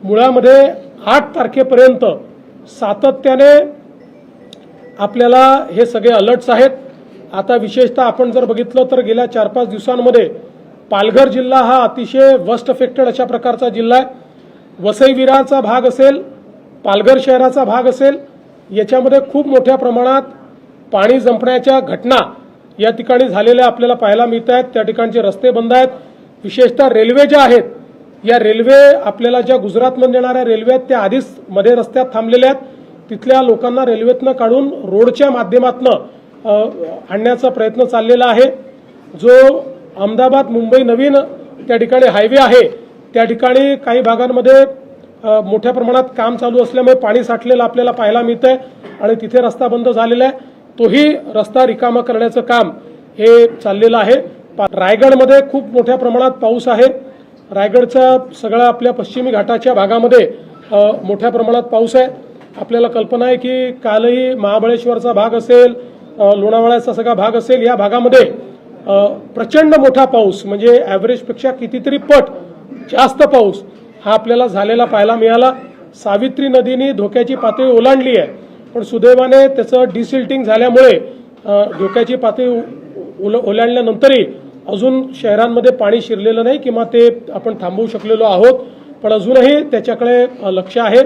मुळामध्ये 8 तारखेपर्यंत सातत्याने आपल्याला हे सगळे अलर्ट्स आहेत। आता विशेषतः आपण जर बघितलं तर गेल्या 4-5 दिवसांमध्ये पालघर जिल्हा हा अतिशय वर्स्ट अफेक्टेड अशा प्रकारचा जिल्हा आहे। वसई विरारचा भाग असेल, पालघर शहराचा भाग असेल, याच्यामध्ये खूप मोठ्या प्रमाणात पाणी जंपण्याच्या घटना या ठिकाणी झालेल्या आपल्याला पाहायला मिळत आहेत। त्या ठिकाणचे रस्ते बंद आहेत। विशेषतः रेल्वे ज्या आहेत, या रेल्वे आपल्याला ज्या गुजरातमध्ये येणाऱ्या रेल्वे आहेत त्या आधीच मध्ये रस्त्यात थांबलेल्या आहेत। तिथल्या लोकांना रेल्वेतनं काढून रोडच्या माध्यमातून आणण्याचा प्रयत्न चाललेला आहे। जो अहमदाबाद मुंबई नवीन त्या ठिकाणी हायवे आहे, त्या ठिकाणी काही भागांमध्ये मोठ्या प्रमाणात काम चालू असल्यामुळे पाणी साठलेलं आपल्याला पाहायला मिळतंय आणि तिथे रस्ता बंद झालेला आहे। तोही रस्ता रिकामा करण्याचं काम हे चाललेलं आहे। रायगडमध्ये खूप मोठ्या प्रमाणात पाऊस आहे। रायगडचा सगळा आपल्या पश्चिमी घाटाच्या भागामध्ये मोठ्या प्रमाणात पाऊस आहे। आपल्याला कल्पना आहे की कालही महाबळेश्वरचा भाग असेल, लोणावळ्याचा सगळा भाग असेल, या भागामध्ये प्रचंड मोठा पाऊस म्हणजे ॲव्हरेजपेक्षा कितीतरी पट जास्त पाऊस हा आपल्याला झालेला पाहायला मिळाला। सावित्री नदीने धोक्याची पातळी ओलांडली आहे, पण सुदैवाने त्याचं डिसिल्टिंग झाल्यामुळे धोक्याची पातळी ओलांडल्यानंतरही अजून शहरांमध्ये पाणी शिरलेलं नाही किंवा ते आपण थांबवू शकलेलो आहोत, पण अजूनही त्याच्याकडे लक्ष आहे।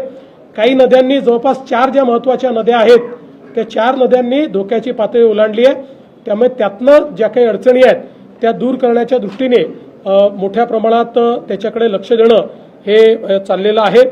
काही नद्यांनी जवळपास 4 ज्या महत्त्वाच्या नद्या आहेत त्या 4 नद्यांनी धोक्याची पातळी ओलांडली आहे। त्यामुळे त्यातनं ज्या काही अडचणी आहेत त्या दूर करण्याच्या दृष्टीने मोठ्या प्रमाणात त्याच्याकडे लक्ष देणं हे चाललेलं आहे।